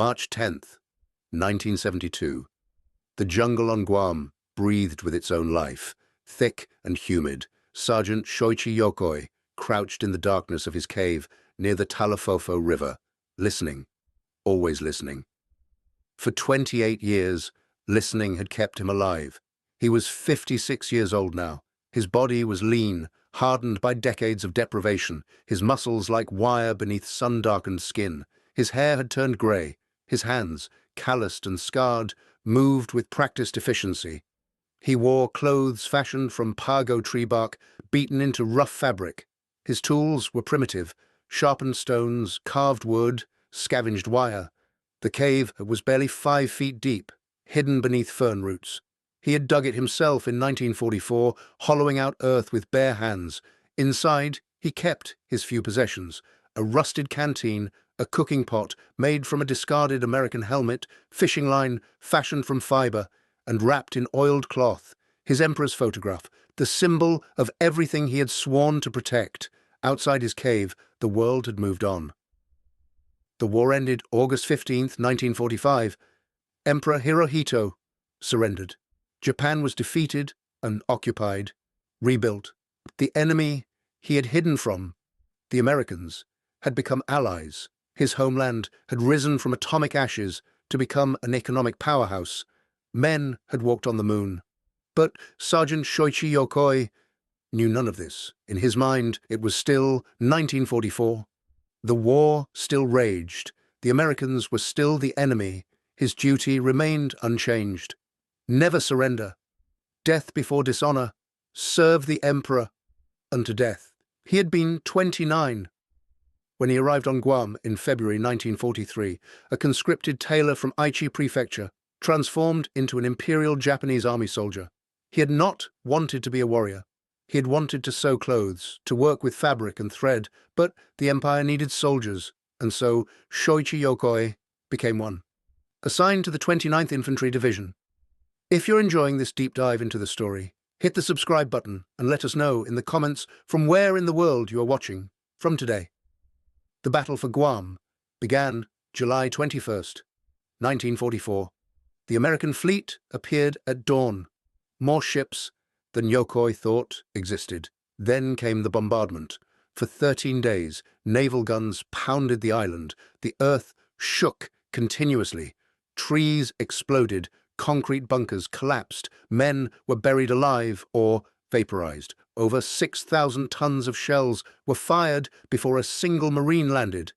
March 10th, 1972. The jungle on Guam breathed with its own life. Thick and humid, Sergeant Shoichi Yokoi crouched in the darkness of his cave near the Talofofo River, listening, always listening. For 28 years, listening had kept him alive. He was 56 years old now. His body was lean, hardened by decades of deprivation, his muscles like wire beneath sun-darkened skin. His hair had turned grey. His hands, calloused and scarred, moved with practiced efficiency. He wore clothes fashioned from pago tree bark, beaten into rough fabric. His tools were primitive: sharpened stones, carved wood, scavenged wire. The cave was barely 5 feet deep, hidden beneath fern roots. He had dug it himself in 1944, hollowing out earth with bare hands. Inside, he kept his few possessions: a rusted canteen, a cooking pot made from a discarded American helmet, fishing line fashioned from fiber and wrapped in oiled cloth, his emperor's photograph, the symbol of everything he had sworn to protect. Outside his cave, the world had moved on. The war ended August 15th, 1945. Emperor Hirohito surrendered. Japan was defeated and occupied, rebuilt. The enemy he had hidden from, the Americans, had become allies. His homeland had risen from atomic ashes to become an economic powerhouse. Men had walked on the moon. But Sergeant Shoichi Yokoi knew none of this. In his mind, it was still 1944. The war still raged. The Americans were still the enemy. His duty remained unchanged. Never surrender. Death before dishonor. Serve the emperor unto death. He had been 29 when he arrived on Guam in February 1943, a conscripted tailor from Aichi Prefecture, transformed into an imperial Japanese army soldier. He had not wanted to be a warrior. He had wanted to sew clothes, to work with fabric and thread, but the empire needed soldiers, and so Shoichi Yokoi became one. Assigned to the 29th Infantry Division. If you're enjoying this deep dive into the story, hit the subscribe button and let us know in the comments from where in the world you are watching from today. The battle for Guam began July 21st, 1944. The American fleet appeared at dawn. More ships than Yokoi thought existed. Then came the bombardment. For 13 days, naval guns pounded the island. The earth shook continuously. Trees exploded. Concrete bunkers collapsed. Men were buried alive or vaporized. Over 6,000 tons of shells were fired before a single Marine landed.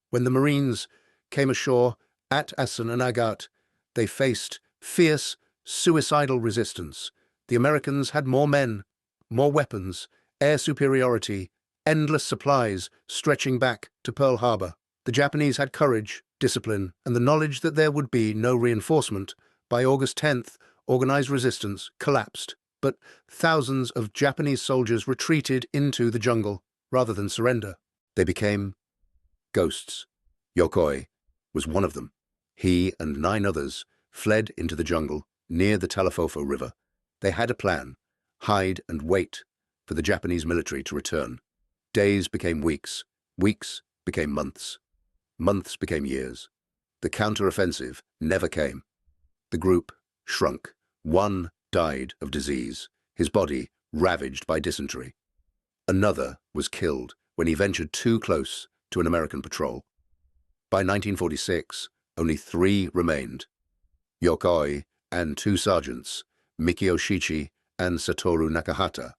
When the Marines came ashore at Asan and Agat, they faced fierce, suicidal resistance. The Americans had more men, more weapons, air superiority, endless supplies stretching back to Pearl Harbor. The Japanese had courage, discipline, and the knowledge that there would be no reinforcement. By August 10th, organized resistance collapsed, but thousands of Japanese soldiers retreated into the jungle rather than surrender. They became ghosts. Yokoi was one of them. He and 9 others fled into the jungle near the Talofofo River. They had a plan: hide and wait for the Japanese military to return. Days became weeks, weeks became months, months became years. The counteroffensive never came. The group shrunk. One died of disease, his body ravaged by dysentery. Another was killed when he ventured too close to an American patrol. By 1946, only 3 remained: Yokoi and 2 sergeants, Mikio Shichi and Satoru Nakahata.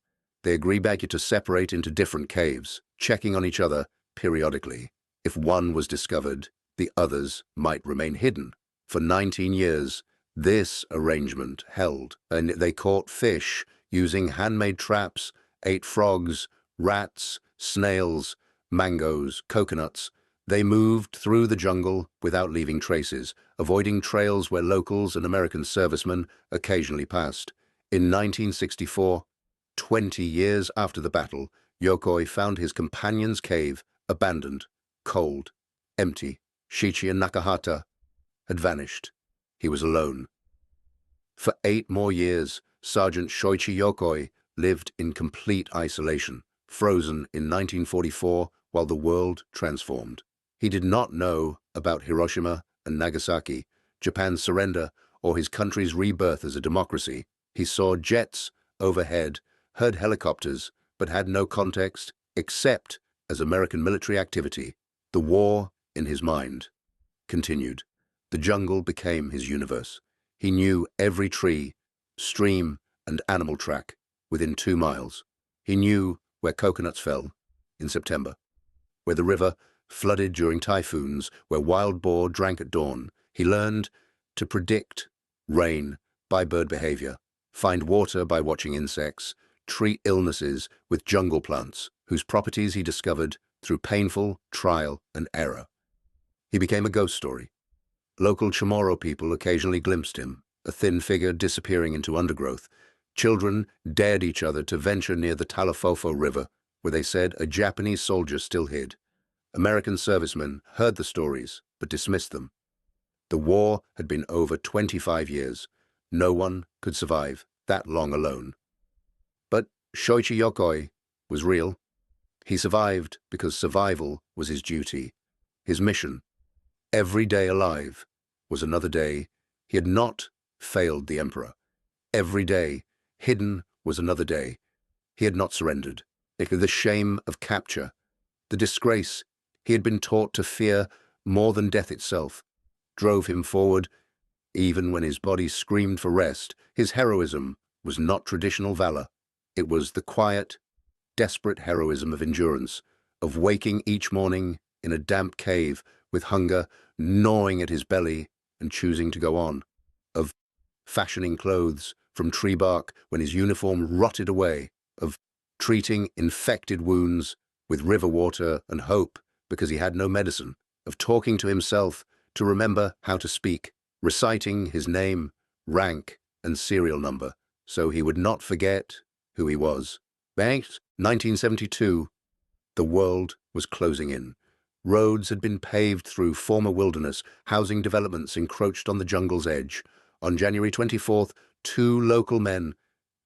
They agreed to separate into different caves, checking on each other periodically. If one was discovered, the others might remain hidden. For 19 years, this arrangement held, and they caught fish using handmade traps, ate frogs, rats, snails, mangoes, coconuts. They moved through the jungle without leaving traces, avoiding trails where locals and American servicemen occasionally passed. In 1964, 20 years after the battle, Yokoi found his companion's cave abandoned, cold, empty. Shichi and Nakahata had vanished. He was alone. For 8 more years, Sergeant Shoichi Yokoi lived in complete isolation, frozen in 1944 while the world transformed. He did not know about Hiroshima and Nagasaki, Japan's surrender, or his country's rebirth as a democracy. He saw jets overhead, heard helicopters, but had no context except as American military activity. The war, in his mind, continued. The jungle became his universe. He knew every tree, stream, and animal track within 2 miles. He knew where coconuts fell in September, where the river flooded during typhoons, where wild boar drank at dawn. He learned to predict rain by bird behavior, find water by watching insects, treat illnesses with jungle plants, whose properties he discovered through painful trial and error. He became a ghost story. Local Chamorro people occasionally glimpsed him, a thin figure disappearing into undergrowth. Children dared each other to venture near the Talofofo River, where they said a Japanese soldier still hid. American servicemen heard the stories, but dismissed them. The war had been over 25 years. No one could survive that long alone. But Shoichi Yokoi was real. He survived because survival was his duty, his mission. Every day alive was another day. He had not failed the emperor. Every day hidden was another day. He had not surrendered. The shame of capture, the disgrace he had been taught to fear more than death itself, drove him forward. Even when his body screamed for rest, his heroism was not traditional valor. It was the quiet, desperate heroism of endurance, of waking each morning in a damp cave with hunger gnawing at his belly and choosing to go on, of fashioning clothes from tree bark when his uniform rotted away, of treating infected wounds with river water and hope because he had no medicine, of talking to himself to remember how to speak, reciting his name, rank, and serial number so he would not forget who he was. 1972, the world was closing in. Roads had been paved through former wilderness, housing developments encroached on the jungle's edge. On January 24th, 2 local men,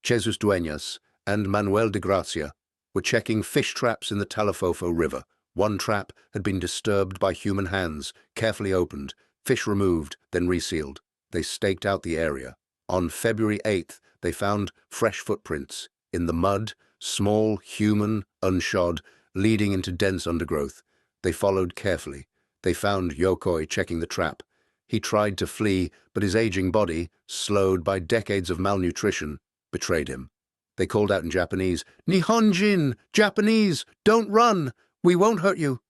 Jesus Dueñas and Manuel de Gracia, were checking fish traps in the Talofofo River. One trap had been disturbed by human hands, carefully opened, fish removed, then resealed. They staked out the area. On February 8th, they found fresh footprints in the mud, small, human, unshod, leading into dense undergrowth. They followed carefully. They found Yokoi checking the trap. He tried to flee, but his aging body, slowed by decades of malnutrition, betrayed him. They called out in Japanese, "Nihonjin! Japanese! Don't run! We won't hurt you!"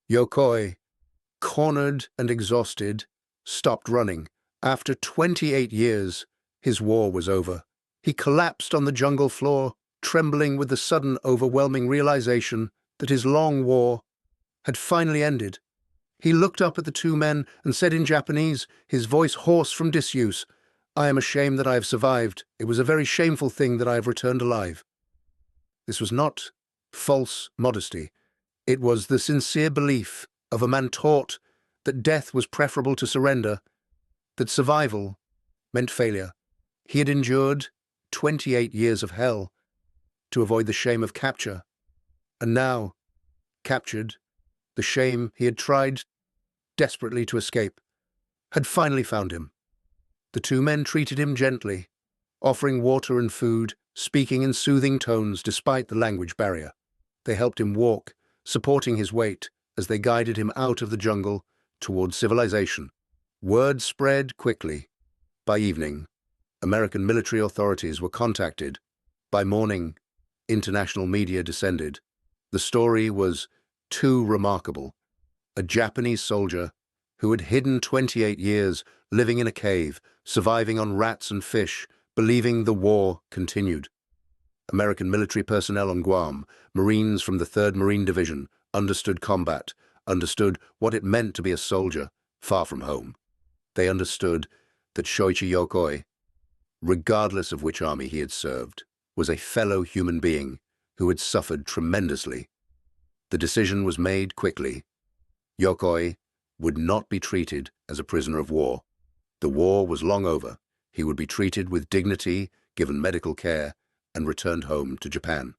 Yokoi, cornered and exhausted, stopped running. After 28 years, his war was over. He collapsed on the jungle floor, trembling with the sudden, overwhelming realization that his long war had finally ended. He looked up at the 2 men and said in Japanese, his voice hoarse from disuse, "I am ashamed that I have survived. It was a very shameful thing that I have returned alive." This was not false modesty. It was the sincere belief of a man taught that death was preferable to surrender, that survival meant failure. He had endured 28 years of hell to avoid the shame of capture, and now, captured, the shame he had tried desperately to escape had finally found him. The 2 men treated him gently, offering water and food, speaking in soothing tones despite the language barrier. They helped him walk, supporting his weight as they guided him out of the jungle toward civilization. Word spread quickly. By evening, American military authorities were contacted. By morning, international media descended. The story was too remarkable. A Japanese soldier who had hidden 28 years, living in a cave, surviving on rats and fish, believing the war continued. American military personnel on Guam, Marines from the 3rd Marine Division, understood combat, understood what it meant to be a soldier far from home. They understood that Shoichi Yokoi, regardless of which army he had served, was a fellow human being who had suffered tremendously. The decision was made quickly. Yokoi would not be treated as a prisoner of war. The war was long over. He would be treated with dignity, given medical care, and returned home to Japan.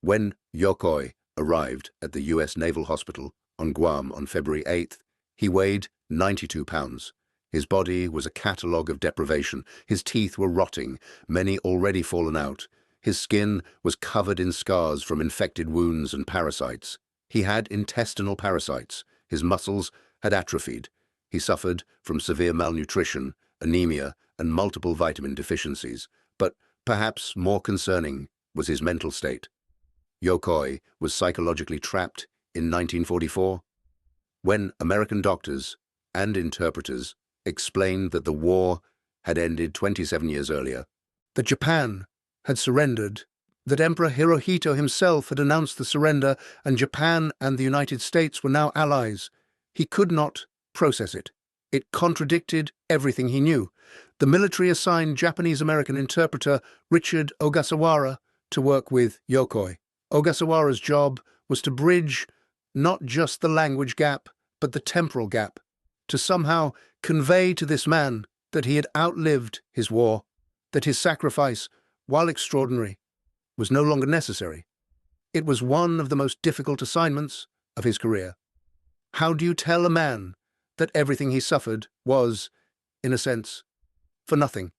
When Yokoi arrived at the U.S. Naval Hospital on Guam on February 8th, he weighed 92 pounds. His body was a catalogue of deprivation. His teeth were rotting, many already fallen out. His skin was covered in scars from infected wounds and parasites. He had intestinal parasites. His muscles had atrophied. He suffered from severe malnutrition, anemia, and multiple vitamin deficiencies. But perhaps more concerning was his mental state. Yokoi was psychologically trapped in 1944 when American doctors and interpreters explained that the war had ended 27 years earlier, that Japan had surrendered, that Emperor Hirohito himself had announced the surrender, and Japan and the United States were now allies. He could not process it. It contradicted everything he knew. The military assigned Japanese-American interpreter Richard Ogasawara to work with Yokoi. Ogasawara's job was to bridge not just the language gap, but the temporal gap, to somehow convey to this man that he had outlived his war, that his sacrifice, while extraordinary, was no longer necessary. It was one of the most difficult assignments of his career. How do you tell a man that everything he suffered was, in a sense, for nothing?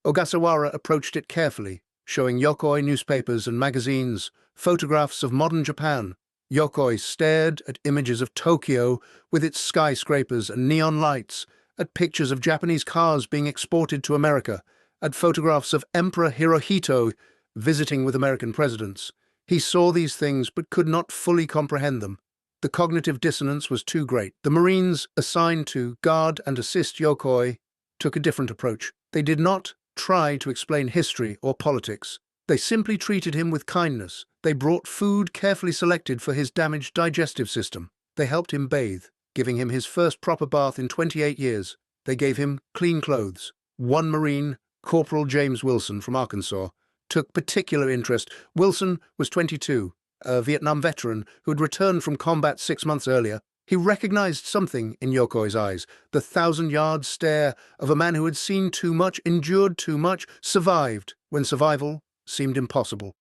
Ogasawara approached it carefully, showing Yokoi newspapers and magazines, photographs of modern Japan. Yokoi stared at images of Tokyo with its skyscrapers and neon lights, at pictures of Japanese cars being exported to America, at photographs of Emperor Hirohito visiting with American presidents. He saw these things but could not fully comprehend them. The cognitive dissonance was too great. The Marines assigned to guard and assist Yokoi took a different approach. They did not try to explain history or politics. They simply treated him with kindness. They brought food carefully selected for his damaged digestive system. They helped him bathe, giving him his first proper bath in 28 years. They gave him clean clothes. One Marine, Corporal James Wilson from Arkansas, took particular interest. Wilson was 22, a Vietnam veteran who had returned from combat 6 months earlier. He recognized something in Yokoi's eyes, the 1,000-yard stare of a man who had seen too much, endured too much, survived when survival seemed impossible.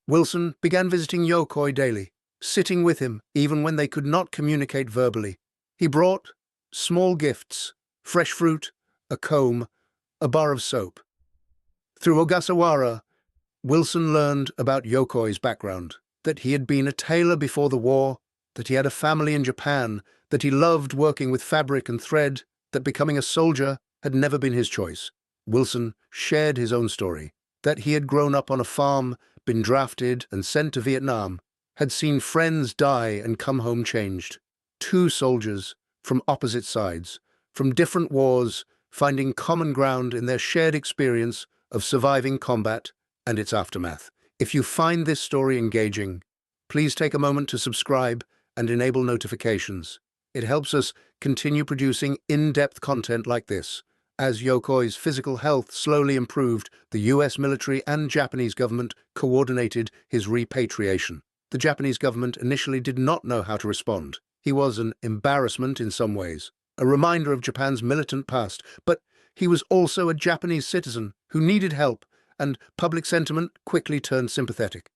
Wilson began visiting Yokoi daily, sitting with him even when they could not communicate verbally. He brought small gifts, fresh fruit, a comb, a bar of soap. Through Ogasawara, Wilson learned about Yokoi's background, that he had been a tailor before the war, that he had a family in Japan, that he loved working with fabric and thread, that becoming a soldier had never been his choice. Wilson shared his own story, that he had grown up on a farm, been drafted and sent to Vietnam, had seen friends die and come home changed. Two soldiers from opposite sides, from different wars, finding common ground in their shared experience of surviving combat and its aftermath. If you find this story engaging, please take a moment to subscribe and enable notifications. It helps us continue producing in-depth content like this. As Yokoi's physical health slowly improved, the US military and Japanese government coordinated his repatriation. The Japanese government initially did not know how to respond. He was an embarrassment in some ways, a reminder of Japan's militant past, but he was also a Japanese citizen who needed help, and public sentiment quickly turned sympathetic.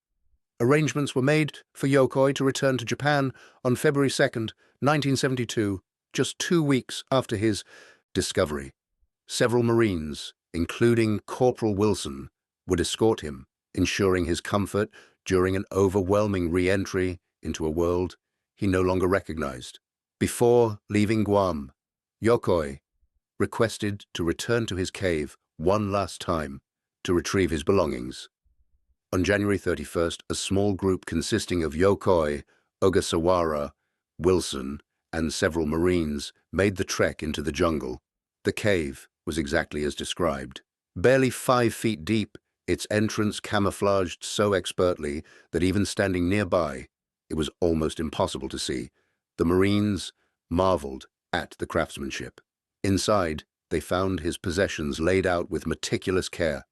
Arrangements were made for Yokoi to return to Japan on February 2nd, 1972, just 2 weeks after his discovery. Several Marines, including Corporal Wilson, would escort him, ensuring his comfort during an overwhelming re-entry into a world he no longer recognized. Before leaving Guam, Yokoi requested to return to his cave one last time to retrieve his belongings. On January 31st, a small group consisting of Yokoi, Ogasawara, Wilson, and several Marines made the trek into the jungle. The cave was exactly as described. Barely 5 feet deep, its entrance camouflaged so expertly that even standing nearby, it was almost impossible to see. The Marines marveled at the craftsmanship. Inside, they found his possessions laid out with meticulous care.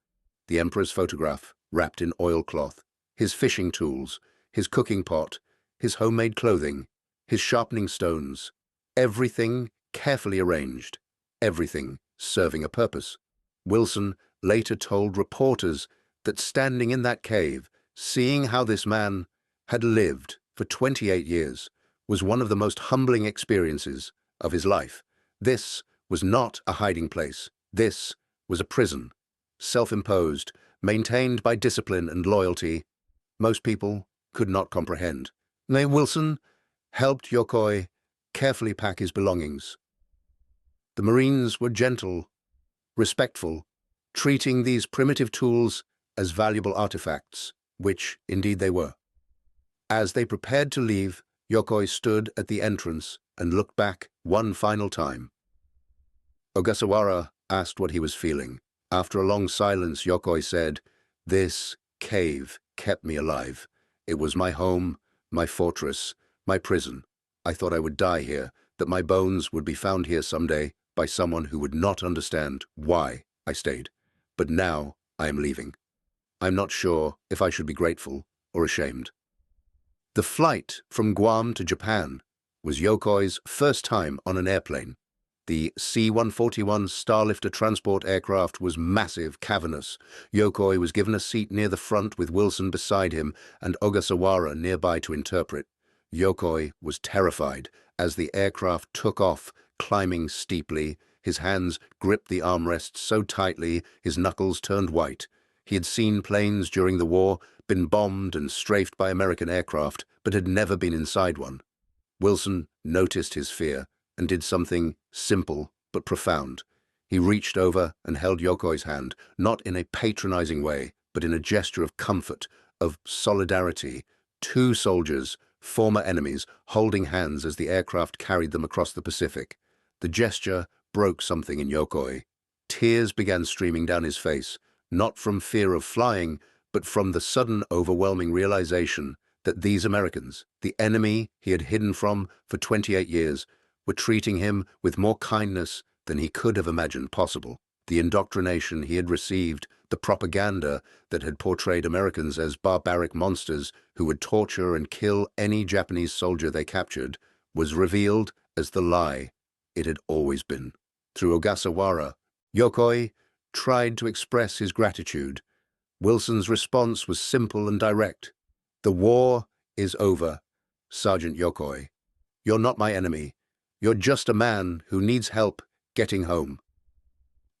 The Emperor's photograph, wrapped in oilcloth, his fishing tools, his cooking pot, his homemade clothing, his sharpening stones, everything carefully arranged, everything serving a purpose. Wilson later told reporters that standing in that cave, seeing how this man had lived for 28 years, was one of the most humbling experiences of his life. This was not a hiding place. This was a prison, self-imposed, maintained by discipline and loyalty most people could not comprehend. Wilson helped Yokoi carefully pack his belongings. The Marines were gentle, respectful, treating these primitive tools as valuable artifacts, which indeed they were. As they prepared to leave, Yokoi stood at the entrance and looked back one final time. Ogasawara asked what he was feeling. After a long silence, Yokoi said, "This cave kept me alive. It was my home, my fortress, my prison. I thought I would die here, that my bones would be found here someday by someone who would not understand why I stayed. But now I am leaving. I'm not sure if I should be grateful or ashamed." The flight from Guam to Japan was Yokoi's first time on an airplane. The C-141 Starlifter transport aircraft was massive, cavernous. Yokoi was given a seat near the front with Wilson beside him and Ogasawara nearby to interpret. Yokoi was terrified as the aircraft took off, climbing steeply. His hands gripped the armrests so tightly his knuckles turned white. He had seen planes during the war, been bombed and strafed by American aircraft, but had never been inside one. Wilson noticed his fear and did something simple but profound. He reached over and held Yokoi's hand, not in a patronizing way, but in a gesture of comfort, of solidarity. Two soldiers, former enemies, holding hands as the aircraft carried them across the Pacific. The gesture broke something in Yokoi. Tears began streaming down his face, not from fear of flying, but from the sudden, overwhelming realization that these Americans, the enemy he had hidden from for 28 years, were treating him with more kindness than he could have imagined possible. The indoctrination he had received, the propaganda that had portrayed Americans as barbaric monsters who would torture and kill any Japanese soldier they captured, was revealed as the lie it had always been. Through Ogasawara, Yokoi tried to express his gratitude. Wilson's response was simple and direct. "The war is over, Sergeant Yokoi. You're not my enemy. You're just a man who needs help getting home."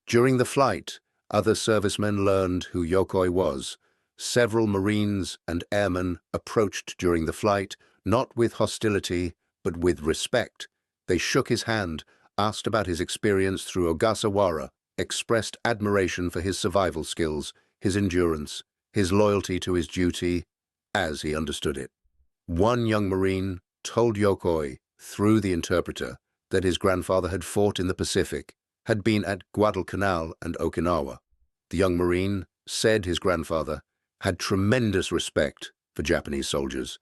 During the flight, other servicemen learned who Yokoi was. Several Marines and airmen approached during the flight, not with hostility, but with respect. They shook his hand, asked about his experience through Ogasawara, expressed admiration for his survival skills, his endurance, his loyalty to his duty, as he understood it. One young Marine told Yokoi, through the interpreter, that his grandfather had fought in the Pacific, had been at Guadalcanal and Okinawa. The young Marine said his grandfather had tremendous respect for Japanese soldiers,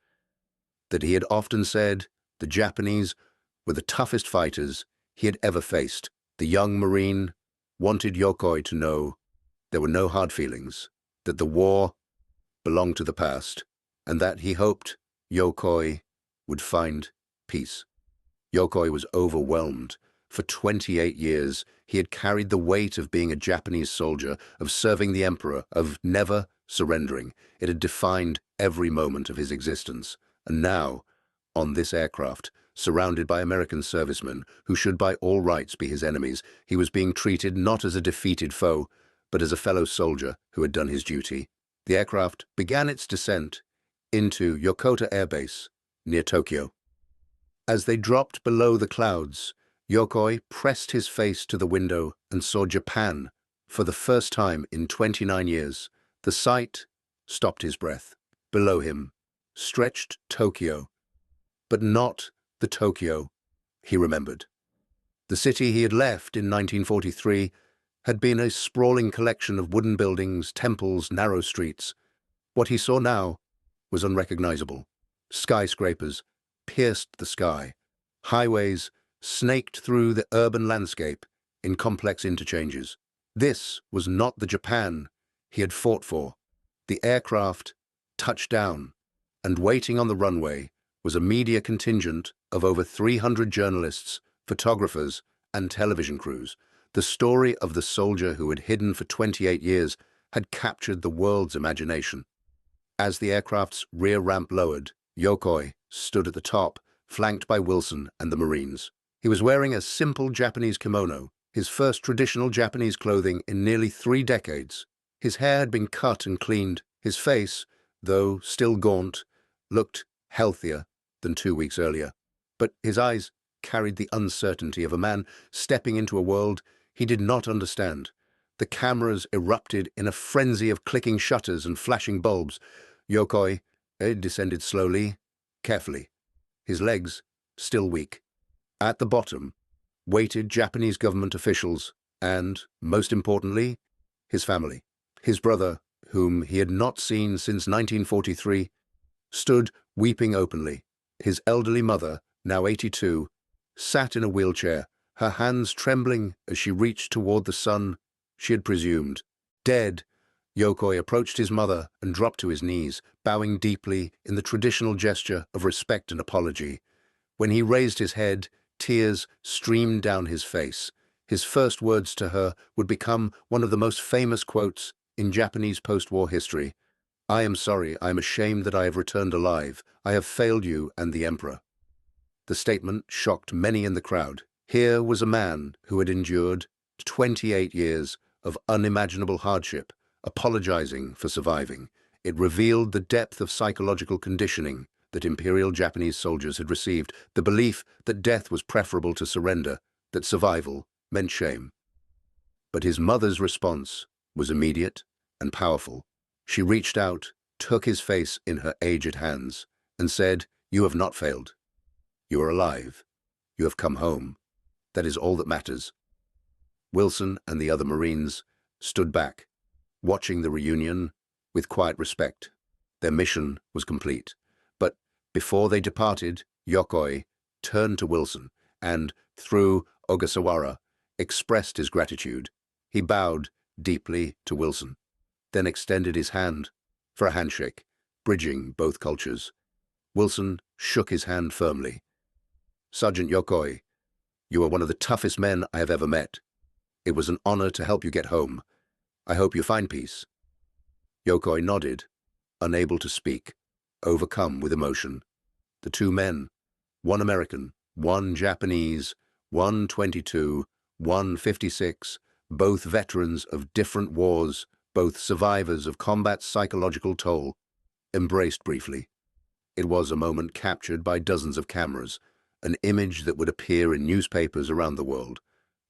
that he had often said the Japanese were the toughest fighters he had ever faced. The young Marine wanted Yokoi to know there were no hard feelings, that the war belonged to the past, and that he hoped Yokoi would find peace. Yokoi was overwhelmed. For 28 years, he had carried the weight of being a Japanese soldier, of serving the emperor, of never surrendering. It had defined every moment of his existence. And now, on this aircraft, surrounded by American servicemen who should by all rights be his enemies, he was being treated not as a defeated foe, but as a fellow soldier who had done his duty. The aircraft began its descent into Yokota Air Base, near Tokyo. As they dropped below the clouds, Yokoi pressed his face to the window and saw Japan for the first time in 29 years. The sight stopped his breath. Below him stretched Tokyo, but not the Tokyo he remembered. The city he had left in 1943 had been a sprawling collection of wooden buildings, temples, narrow streets. What he saw now was unrecognizable. Skyscrapers pierced the sky. Highways snaked through the urban landscape in complex interchanges. This was not the Japan he had fought for. The aircraft touched down, and waiting on the runway was a media contingent of over 300 journalists, photographers, and television crews. The story of the soldier who had hidden for 28 years had captured the world's imagination. As the aircraft's rear ramp lowered, Yokoi stood at the top, flanked by Wilson and the Marines. He was wearing a simple Japanese kimono, his first traditional Japanese clothing in nearly 3 decades. His hair had been cut and cleaned. His face, though still gaunt, looked healthier than 2 weeks earlier. But his eyes carried the uncertainty of a man stepping into a world he did not understand. The cameras erupted in a frenzy of clicking shutters and flashing bulbs. Yokoi descended slowly, carefully, his legs still weak. At the bottom waited Japanese government officials and, most importantly, his family. His brother, whom he had not seen since 1943, stood weeping openly. His elderly mother, now 82, sat in a wheelchair, her hands trembling as she reached toward the son she had presumed. Dead, Yokoi approached his mother and dropped to his knees, bowing deeply in the traditional gesture of respect and apology. When he raised his head, tears streamed down his face. His first words to her would become one of the most famous quotes in Japanese post-war history. "I am sorry, I am ashamed that I have returned alive. I have failed you and the emperor." The statement shocked many in the crowd. Here was a man who had endured 28 years of unimaginable hardship, apologizing for surviving. It revealed the depth of psychological conditioning that Imperial Japanese soldiers had received, the belief that death was preferable to surrender, that survival meant shame. But his mother's response was immediate and powerful. She reached out, took his face in her aged hands, and said, "You have not failed. You are alive. You have come home. That is all that matters." Wilson and the other Marines stood back, watching the reunion with quiet respect. Their mission was complete. But before they departed, Yokoi turned to Wilson and, through Ogasawara, expressed his gratitude. He bowed deeply to Wilson, then extended his hand for a handshake, bridging both cultures. Wilson shook his hand firmly. "Sergeant Yokoi, you are one of the toughest men I have ever met. It was an honor to help you get home. I hope you find peace." Yokoi nodded, unable to speak, overcome with emotion. The two men, one American, one Japanese, one 22, one 56, both veterans of different wars, both survivors of combat's psychological toll, embraced briefly. It was a moment captured by dozens of cameras, an image that would appear in newspapers around the world,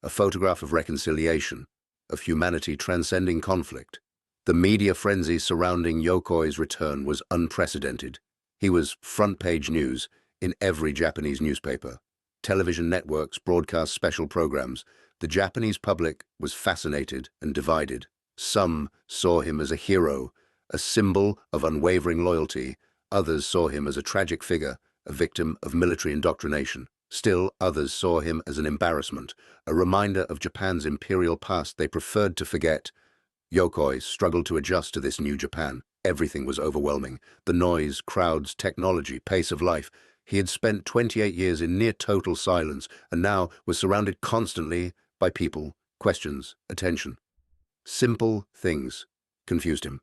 a photograph of reconciliation, of humanity transcending conflict. The media frenzy surrounding Yokoi's return was unprecedented. He was front-page news in every Japanese newspaper. Television networks broadcast special programs. The Japanese public was fascinated and divided. Some saw him as a hero, a symbol of unwavering loyalty. Others saw him as a tragic figure, a victim of military indoctrination. Still, others saw him as an embarrassment, a reminder of Japan's imperial past they preferred to forget. Yokoi struggled to adjust to this new Japan. Everything was overwhelming. The noise, crowds, technology, pace of life. He had spent 28 years in near total silence and now was surrounded constantly by people, questions, attention. Simple things confused him.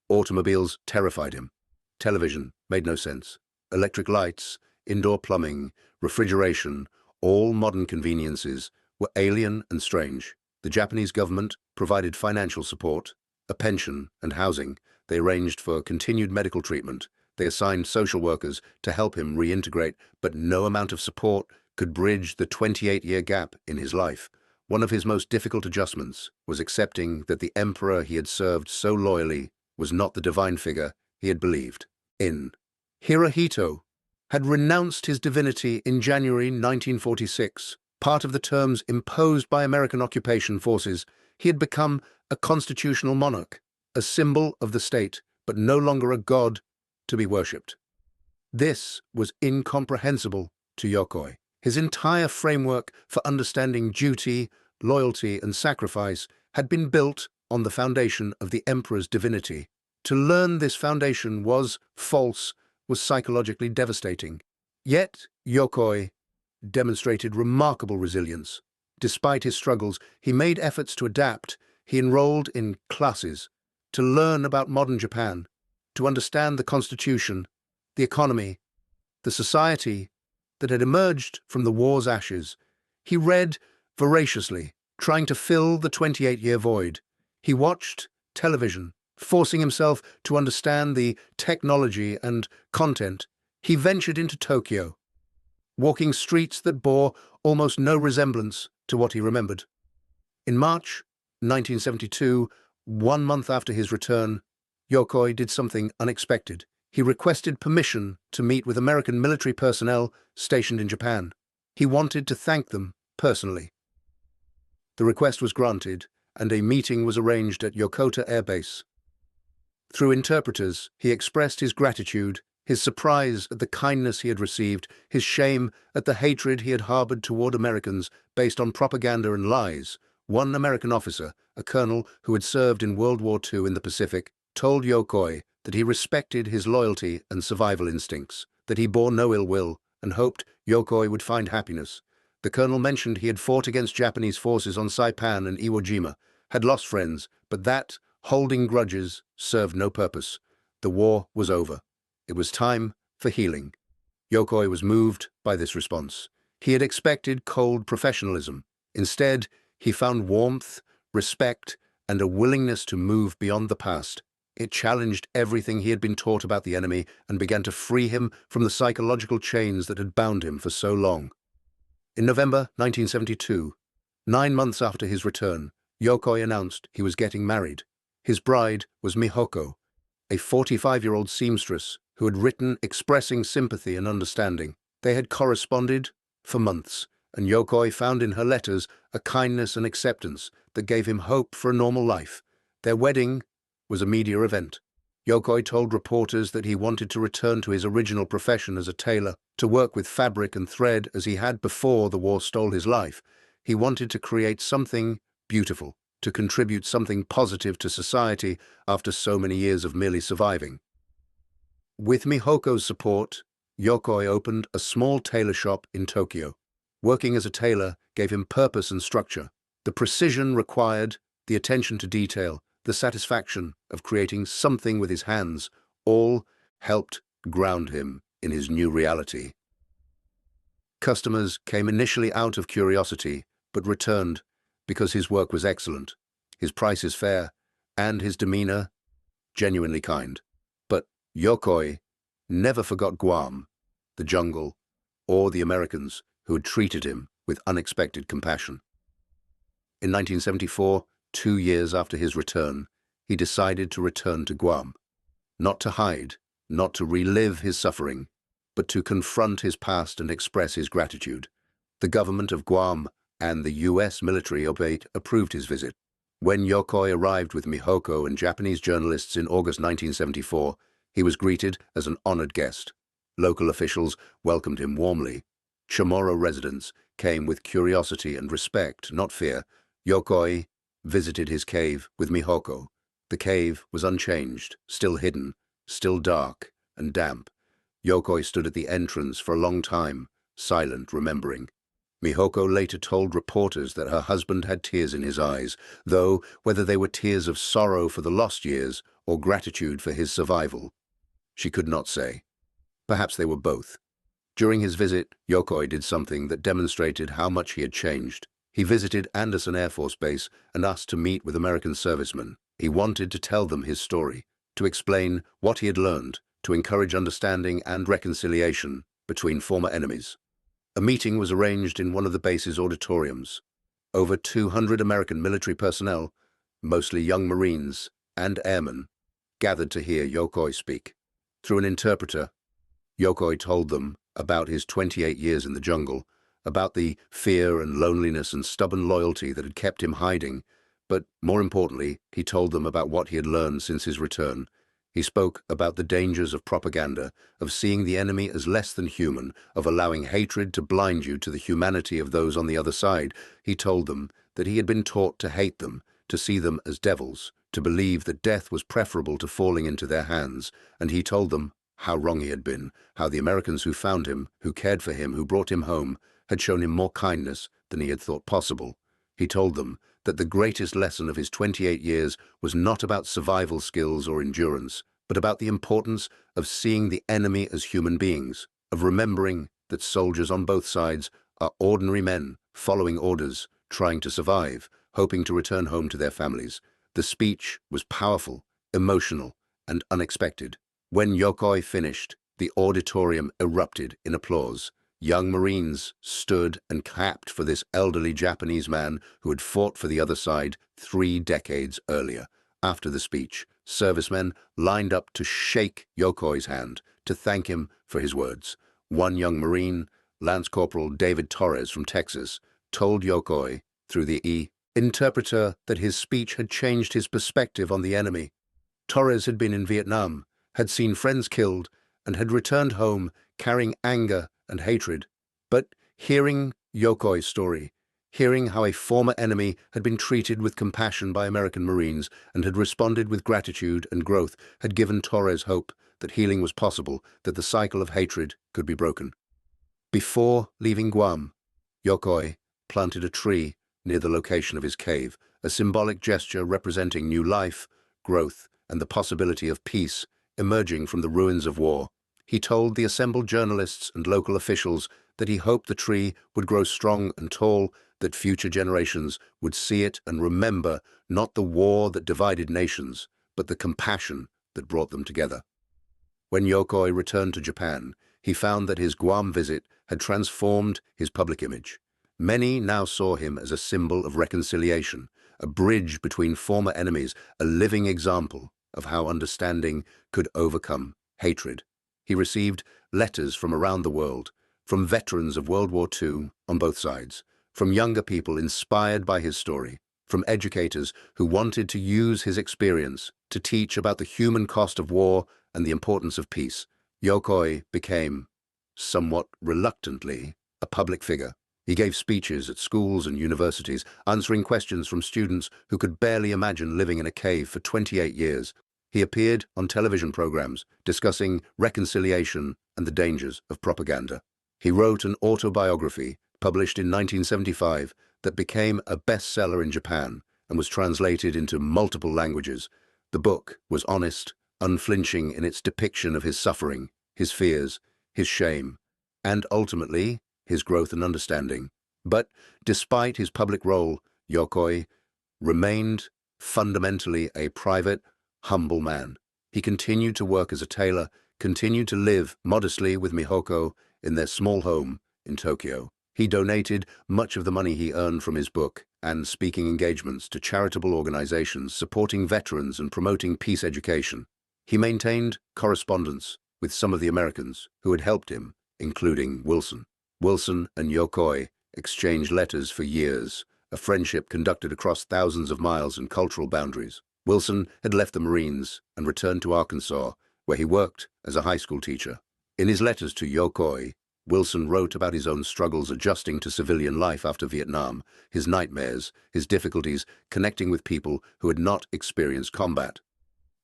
Automobiles terrified him. Television made no sense. Electric lights, indoor plumbing, refrigeration, all modern conveniences were alien and strange. The Japanese government provided financial support, a pension and housing. They arranged for continued medical treatment. They assigned social workers to help him reintegrate, but no amount of support could bridge the 28-year gap in his life. One of his most difficult adjustments was accepting that the emperor he had served so loyally was not the divine figure he had believed in. Hirohito had renounced his divinity in January 1946. Part of the terms imposed by American occupation forces, he had become a constitutional monarch, a symbol of the state, but no longer a god to be worshipped. This was incomprehensible to Yokoi. His entire framework for understanding duty, loyalty, and sacrifice had been built on the foundation of the emperor's divinity. To learn this foundation was false, was psychologically devastating. Yet Yokoi demonstrated remarkable resilience. Despite his struggles, he made efforts to adapt. He enrolled in classes to learn about modern Japan, to understand the constitution, the economy, the society, that had emerged from the war's ashes. He read voraciously, trying to fill the 28-year void. He watched television, forcing himself to understand the technology and content. He ventured into Tokyo, walking streets that bore almost no resemblance to what he remembered. In March 1972, 1 month after his return, Yokoi did something unexpected. He requested permission to meet with American military personnel stationed in Japan. He wanted to thank them personally. The request was granted, and a meeting was arranged at Yokota Air Base. Through interpreters, he expressed his gratitude, his surprise at the kindness he had received, his shame at the hatred he had harbored toward Americans based on propaganda and lies. One American officer, a colonel who had served in World War II in the Pacific, told Yokoi that he respected his loyalty and survival instincts, that he bore no ill will, and hoped Yokoi would find happiness. The colonel mentioned he had fought against Japanese forces on Saipan and Iwo Jima, had lost friends, but that, holding grudges, served no purpose. The war was over. It was time for healing. Yokoi was moved by this response. He had expected cold professionalism. Instead, he found warmth, respect, and a willingness to move beyond the past. It challenged everything he had been taught about the enemy and began to free him from the psychological chains that had bound him for so long. In November 1972, 9 months after his return, Yokoi announced he was getting married. His bride was Mihoko, a 45-year-old seamstress who had written expressing sympathy and understanding. They had corresponded for months, and Yokoi found in her letters a kindness and acceptance that gave him hope for a normal life. Their wedding was a media event. Yokoi told reporters that he wanted to return to his original profession as a tailor, to work with fabric and thread as he had before the war stole his life. He wanted to create something beautiful, to contribute something positive to society after so many years of merely surviving. With Mihoko's support, Yokoi opened a small tailor shop in Tokyo. Working as a tailor gave him purpose and structure. The precision required, the attention to detail, the satisfaction of creating something with his hands, all helped ground him in his new reality. Customers came initially out of curiosity, but returned because his work was excellent, his prices fair, and his demeanor genuinely kind. But Yokoi never forgot Guam, the jungle, or the Americans who had treated him with unexpected compassion. In 1974, 2 years after his return, he decided to return to Guam, not to hide, not to relive his suffering, but to confront his past and express his gratitude. The government of Guam and the U.S. military approved his visit. When Yokoi arrived with Mihoko and Japanese journalists in August 1974, he was greeted as an honored guest. Local officials welcomed him warmly. Chamorro residents came with curiosity and respect, not fear. Yokoi visited his cave with Mihoko. The cave was unchanged, still hidden, still dark and damp. Yokoi stood at the entrance for a long time, silent, remembering. Mihoko later told reporters that her husband had tears in his eyes, though whether they were tears of sorrow for the lost years or gratitude for his survival, she could not say. Perhaps they were both. During his visit, Yokoi did something that demonstrated how much he had changed. He visited Anderson Air Force Base and asked to meet with American servicemen. He wanted to tell them his story, to explain what he had learned, to encourage understanding and reconciliation between former enemies. A meeting was arranged in one of the base's auditoriums. Over 200 American military personnel, mostly young Marines and airmen, gathered to hear Yokoi speak. Through an interpreter, Yokoi told them about his 28 years in the jungle, about the fear and loneliness and stubborn loyalty that had kept him hiding, but more importantly, he told them about what he had learned since his return. He spoke about the dangers of propaganda, of seeing the enemy as less than human, of allowing hatred to blind you to the humanity of those on the other side. He told them that he had been taught to hate them, to see them as devils, to believe that death was preferable to falling into their hands, and he told them how wrong he had been, how the Americans who found him, who cared for him, who brought him home, had shown him more kindness than he had thought possible. He told them that the greatest lesson of his 28 years was not about survival skills or endurance, but about the importance of seeing the enemy as human beings, of remembering that soldiers on both sides are ordinary men following orders, trying to survive, hoping to return home to their families. The speech was powerful, emotional, and unexpected. When Yokoi finished, the auditorium erupted in applause. Young Marines stood and clapped for this elderly Japanese man who had fought for the other side 3 decades earlier. After the speech, servicemen lined up to shake Yokoi's hand, to thank him for his words. One young Marine, Lance Corporal David Torres from Texas, told Yokoi, through the interpreter, that his speech had changed his perspective on the enemy. Torres had been in Vietnam, had seen friends killed, and had returned home carrying anger and hatred. But hearing Yokoi's story, hearing how a former enemy had been treated with compassion by American Marines and had responded with gratitude and growth, had given Torres hope that healing was possible, that the cycle of hatred could be broken. Before leaving Guam, Yokoi planted a tree near the location of his cave, a symbolic gesture representing new life, growth, and the possibility of peace emerging from the ruins of war. He told the assembled journalists and local officials that he hoped the tree would grow strong and tall, that future generations would see it and remember not the war that divided nations, but the compassion that brought them together. When Yokoi returned to Japan, he found that his Guam visit had transformed his public image. Many now saw him as a symbol of reconciliation, a bridge between former enemies, a living example of how understanding could overcome hatred. He received letters from around the world, from veterans of World War II on both sides, from younger people inspired by his story, from educators who wanted to use his experience to teach about the human cost of war and the importance of peace. Yokoi became, somewhat reluctantly, a public figure. He gave speeches at schools and universities, answering questions from students who could barely imagine living in a cave for 28 years. He appeared on television programs discussing reconciliation and the dangers of propaganda. He wrote an autobiography published in 1975 that became a bestseller in Japan and was translated into multiple languages. The book was honest, unflinching in its depiction of his suffering, his fears, his shame, and ultimately his growth and understanding. But despite his public role, Yokoi remained fundamentally a private, humble man. He continued to work as a tailor, continued to live modestly with Mihoko in their small home in Tokyo. He donated much of the money he earned from his book and speaking engagements to charitable organizations supporting veterans and promoting peace education. He maintained correspondence with some of the Americans who had helped him, including Wilson. Wilson and Yokoi exchanged letters for years, a friendship conducted across thousands of miles and cultural boundaries. Wilson had left the Marines and returned to Arkansas, where he worked as a high school teacher. In his letters to Yokoi, Wilson wrote about his own struggles adjusting to civilian life after Vietnam, his nightmares, his difficulties connecting with people who had not experienced combat.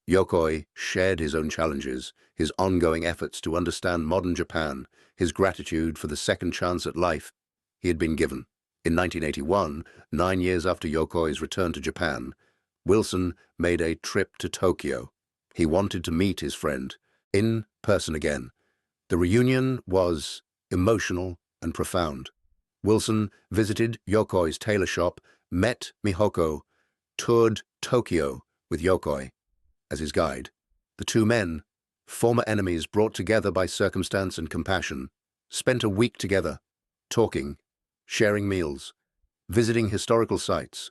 Yokoi shared his own challenges, his ongoing efforts to understand modern Japan, his gratitude for the second chance at life he had been given. In 1981, 9 years after Yokoi's return to Japan, Wilson made a trip to Tokyo. He wanted to meet his friend in person again. The reunion was emotional and profound. Wilson visited Yokoi's tailor shop, met Mihoko, toured Tokyo with Yokoi as his guide. The two men, former enemies brought together by circumstance and compassion, spent a week together, talking, sharing meals, visiting historical sites.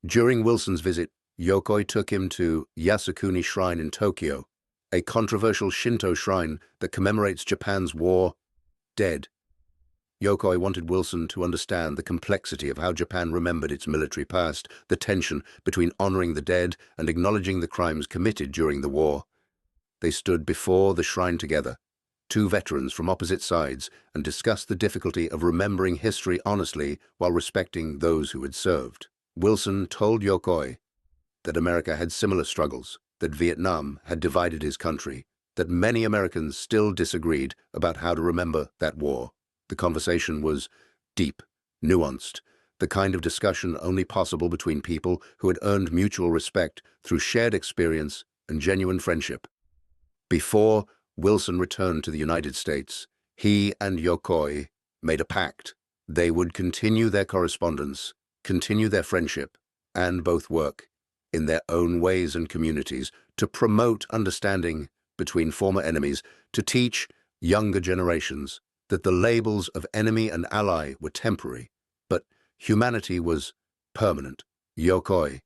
During Wilson's visit, Yokoi took him to Yasukuni Shrine in Tokyo, a controversial Shinto shrine that commemorates Japan's war dead. Yokoi wanted Wilson to understand the complexity of how Japan remembered its military past, the tension between honoring the dead and acknowledging the crimes committed during the war. They stood before the shrine together, two veterans from opposite sides, and discussed the difficulty of remembering history honestly while respecting those who had served. Wilson told Yokoi that America had similar struggles, that Vietnam had divided his country, that many Americans still disagreed about how to remember that war. The conversation was deep, nuanced, the kind of discussion only possible between people who had earned mutual respect through shared experience and genuine friendship. Before Wilson returned to the United States, He and Yokoi made a pact. They would continue their correspondence, continue their friendship, and both work in their own ways and communities to promote understanding between former enemies, to teach younger generations that the labels of enemy and ally were temporary, but humanity was permanent. Yokoi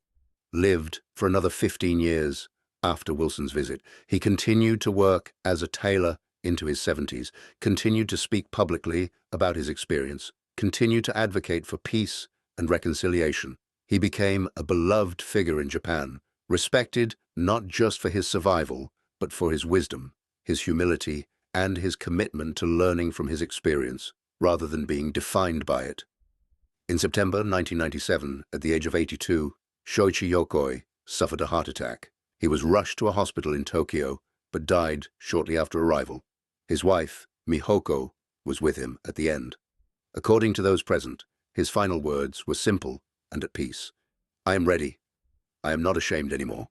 lived for another 15 years after Wilson's visit. He continued to work as a tailor into his 70s, continued to speak publicly about his experience, continued to advocate for peace and reconciliation. He became a beloved figure in Japan, respected not just for his survival, but for his wisdom, his humility, and his commitment to learning from his experience, rather than being defined by it. In September 1997, at the age of 82, Shoichi Yokoi suffered a heart attack. He was rushed to a hospital in Tokyo, but died shortly after arrival. His wife, Mihoko, was with him at the end. According to those present, his final words were simple and at peace. "I am ready. I am not ashamed anymore."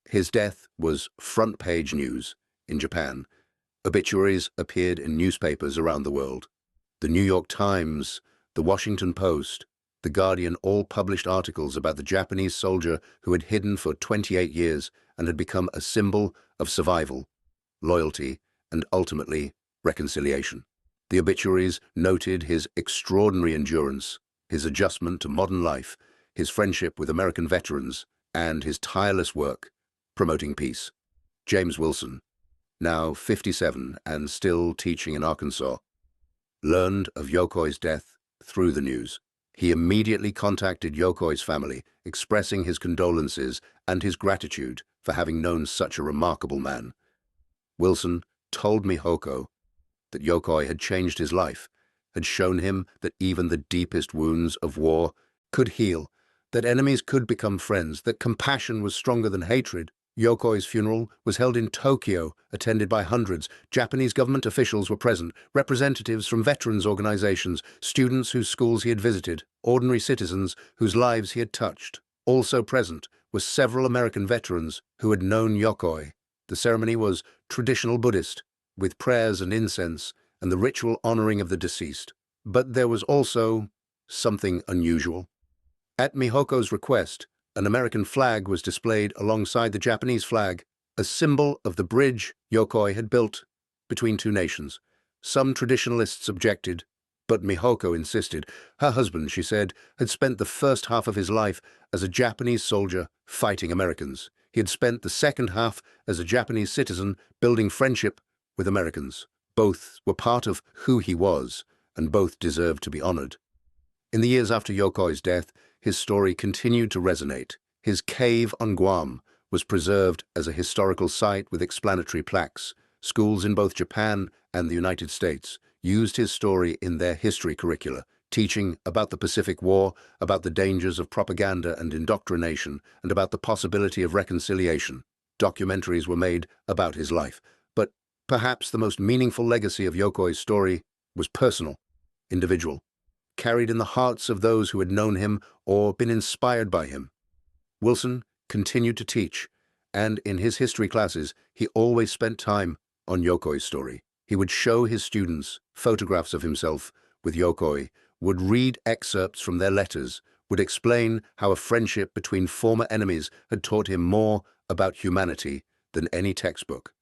His death was front-page news in Japan. Obituaries appeared in newspapers around the world. The New York Times, the Washington Post, The Guardian all published articles about the Japanese soldier who had hidden for 28 years and had become a symbol of survival, loyalty, and ultimately reconciliation. The obituaries noted his extraordinary endurance, his adjustment to modern life, his friendship with American veterans, and his tireless work promoting peace. James Wilson, now 57 and still teaching in Arkansas, learned of Yokoi's death through the news. He immediately contacted Yokoi's family, expressing his condolences and his gratitude for having known such a remarkable man. Wilson told Mihoko that Yokoi had changed his life, had shown him that even the deepest wounds of war could heal, that enemies could become friends, that compassion was stronger than hatred. Yokoi's funeral was held in Tokyo, attended by hundreds. Japanese government officials were present, representatives from veterans organizations, students whose schools he had visited, ordinary citizens whose lives he had touched. Also present were several American veterans who had known Yokoi. The ceremony was traditional Buddhist, with prayers and incense and the ritual honoring of the deceased. But there was also something unusual. At Mihoko's request, an American flag was displayed alongside the Japanese flag, a symbol of the bridge Yokoi had built between two nations. Some traditionalists objected, but Mihoko insisted. Her husband, she said, had spent the first half of his life as a Japanese soldier fighting Americans. He had spent the second half as a Japanese citizen building friendship with Americans. Both were part of who he was, and both deserved to be honored. In the years after Yokoi's death, his story continued to resonate. His cave on Guam was preserved as a historical site with explanatory plaques. Schools in both Japan and the United States used his story in their history curricula, teaching about the Pacific War, about the dangers of propaganda and indoctrination, and about the possibility of reconciliation. Documentaries were made about his life. But perhaps the most meaningful legacy of Yokoi's story was personal, individual, carried in the hearts of those who had known him or been inspired by him. Wilson continued to teach, and in his history classes, he always spent time on Yokoi's story. He would show his students photographs of himself with Yokoi, would read excerpts from their letters, would explain how a friendship between former enemies had taught him more about humanity than any textbook.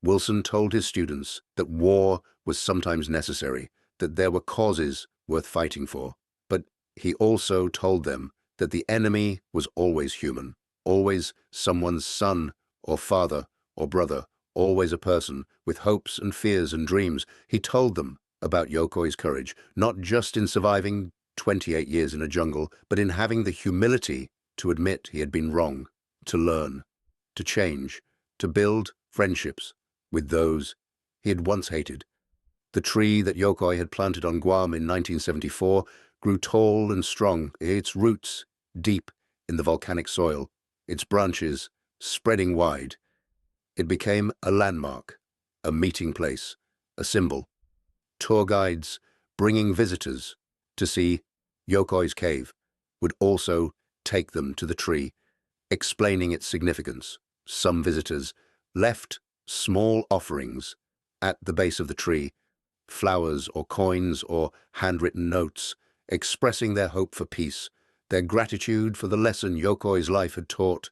Wilson told his students that war was sometimes necessary, that there were causes worth fighting for, but he also told them that the enemy was always human, always someone's son or father or brother, always a person with hopes and fears and dreams. He told them about Yokoi's courage, not just in surviving 28 years in a jungle, but in having the humility to admit he had been wrong, to learn, to change, to build friendships with those he had once hated. The tree that Yokoi had planted on Guam in 1974 grew tall and strong, its roots deep in the volcanic soil, its branches spreading wide. It became a landmark, a meeting place, a symbol. Tour guides bringing visitors to see Yokoi's cave would also take them to the tree, explaining its significance. Some visitors left small offerings at the base of the tree, flowers or coins or handwritten notes, expressing their hope for peace, their gratitude for the lesson Yokoi's life had taught.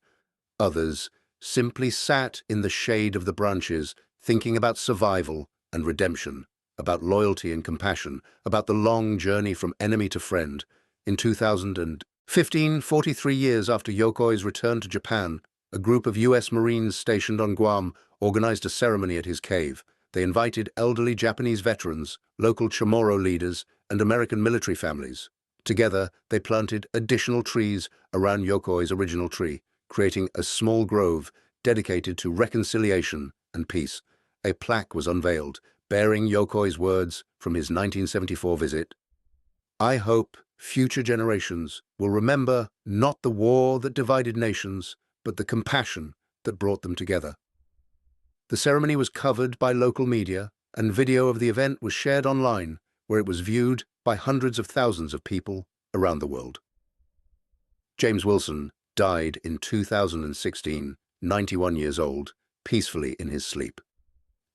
Others simply sat in the shade of the branches, thinking about survival and redemption, about loyalty and compassion, about the long journey from enemy to friend. In 2015, 43 years after Yokoi's return to Japan, a group of U.S. Marines stationed on Guam organized a ceremony at his cave. They invited elderly Japanese veterans, local Chamorro leaders, and American military families. Together, they planted additional trees around Yokoi's original tree, creating a small grove dedicated to reconciliation and peace. A plaque was unveiled, bearing Yokoi's words from his 1974 visit. "I hope future generations will remember not the war that divided nations, but the compassion that brought them together." The ceremony was covered by local media, and video of the event was shared online, where it was viewed by hundreds of thousands of people around the world. James Wilson died in 2016, 91 years old, peacefully in his sleep.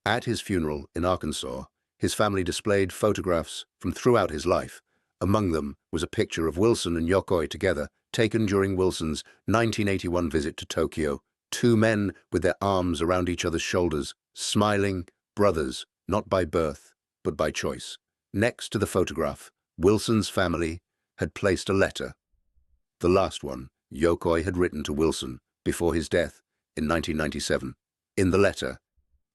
At his funeral in Arkansas, his family displayed photographs from throughout his life. Among them was a picture of Wilson and Yokoi together, taken during Wilson's 1981 visit to Tokyo. Two men with their arms around each other's shoulders, smiling, brothers, not by birth, but by choice. Next to the photograph, Wilson's family had placed a letter. The last one Yokoi had written to Wilson before his death in 1997. In the letter,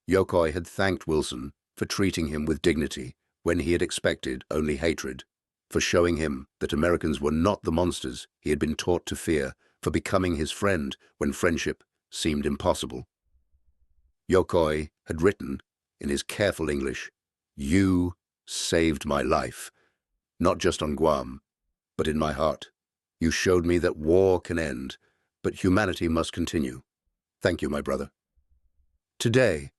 Yokoi had thanked Wilson for treating him with dignity when he had expected only hatred, for showing him that Americans were not the monsters he had been taught to fear, for becoming his friend when friendship seemed impossible. Yokoi had written, in his careful English, "You saved my life, not just on Guam, but in my heart. You showed me that war can end, but humanity must continue. Thank you, my brother." Today,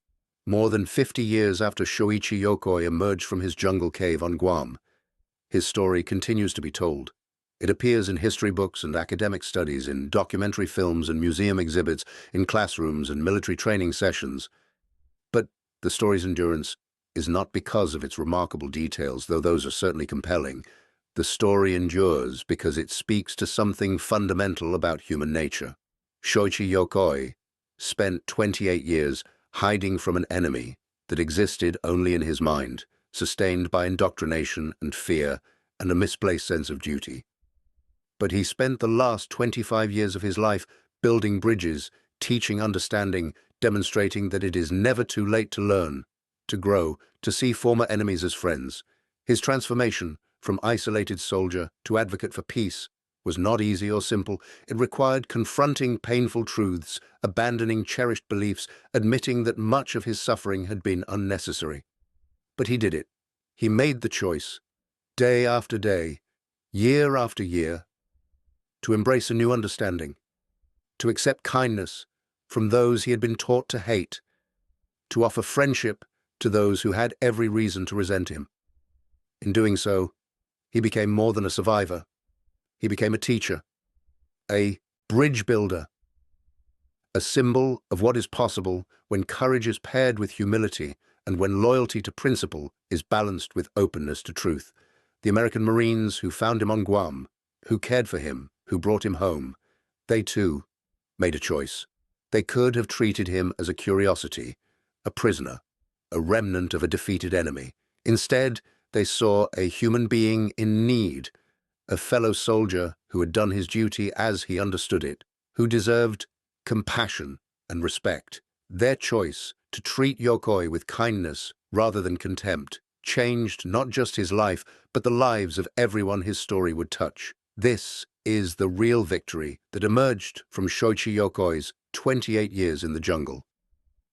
more than 50 years after Shoichi Yokoi emerged from his jungle cave on Guam, his story continues to be told. It appears in history books and academic studies, in documentary films and museum exhibits, in classrooms and military training sessions. But the story's endurance is not because of its remarkable details, though those are certainly compelling. The story endures because it speaks to something fundamental about human nature. Shoichi Yokoi spent 28 years hiding from an enemy that existed only in his mind, sustained by indoctrination and fear and a misplaced sense of duty. But he spent the last 25 years of his life building bridges, teaching understanding, demonstrating that it is never too late to learn, to grow, to see former enemies as friends. His transformation from isolated soldier to advocate for peace was not easy or simple. It required confronting painful truths, abandoning cherished beliefs, admitting that much of his suffering had been unnecessary. But he did it. He made the choice, day after day, year after year, to embrace a new understanding, to accept kindness from those he had been taught to hate, to offer friendship to those who had every reason to resent him. In doing so, he became more than a survivor. He became a teacher, a bridge builder, a symbol of what is possible when courage is paired with humility and when loyalty to principle is balanced with openness to truth. The American Marines who found him on Guam, who cared for him, who brought him home, they too made a choice. They could have treated him as a curiosity, a prisoner, a remnant of a defeated enemy. Instead, they saw a human being in need, a fellow soldier who had done his duty as he understood it, who deserved compassion and respect. Their choice to treat Yokoi with kindness rather than contempt changed not just his life, but the lives of everyone his story would touch. This is the real victory that emerged from Shoichi Yokoi's 28 years in the jungle.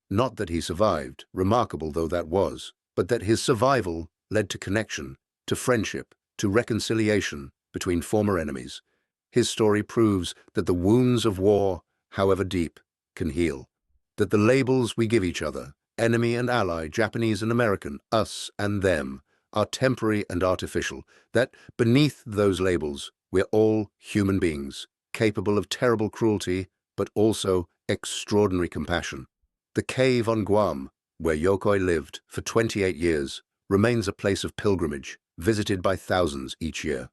Not that he survived, remarkable though that was, but that his survival led to connection, to friendship, to reconciliation between former enemies. His story proves that the wounds of war, however deep, can heal. That the labels we give each other, enemy and ally, Japanese and American, us and them, are temporary and artificial. That beneath those labels, we're all human beings, capable of terrible cruelty, but also extraordinary compassion. The cave on Guam, where Yokoi lived for 28 years, remains a place of pilgrimage, visited by thousands each year.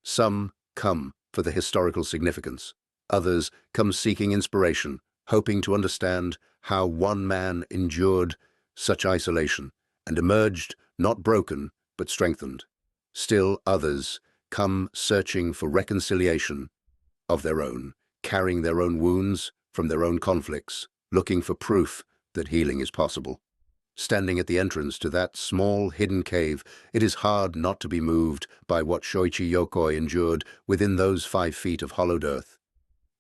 Some come for the historical significance. Others come seeking inspiration, hoping to understand how one man endured such isolation and emerged not broken but strengthened. Still others come searching for reconciliation of their own, carrying their own wounds from their own conflicts, looking for proof that healing is possible. Standing at the entrance to that small hidden cave, it is hard not to be moved by what Shoichi Yokoi endured within those 5 feet of hollowed earth.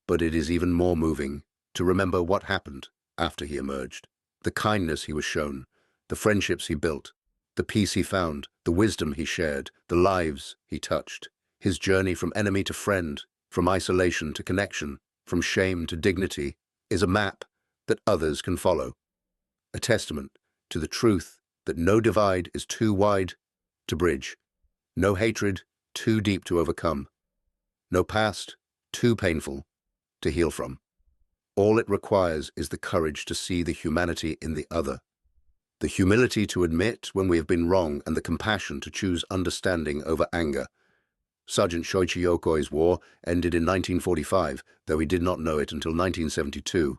But it is even more moving to remember what happened after he emerged. The kindness he was shown, the friendships he built, the peace he found, the wisdom he shared, the lives he touched. His journey from enemy to friend, from isolation to connection, from shame to dignity, is a map that others can follow. A testament to the truth that no divide is too wide to bridge, no hatred too deep to overcome, no past too painful to heal from. All it requires is the courage to see the humanity in the other, the humility to admit when we have been wrong, and the compassion to choose understanding over anger. Sergeant Shoichi Yokoi's war ended in 1945, though he did not know it until 1972.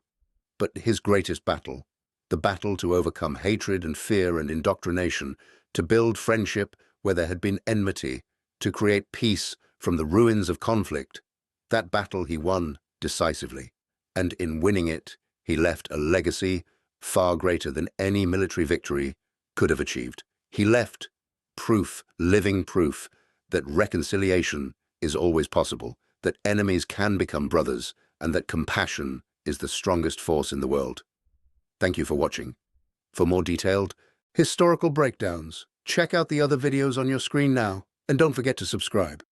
But his greatest battle, the battle to overcome hatred and fear and indoctrination, to build friendship where there had been enmity, to create peace from the ruins of conflict, that battle he won decisively. And in winning it, he left a legacy far greater than any military victory could have achieved. He left proof, living proof, that reconciliation is always possible, that enemies can become brothers, and that compassion is the strongest force in the world. Thank you for watching. For more detailed historical breakdowns, check out the other videos on your screen now, and don't forget to subscribe.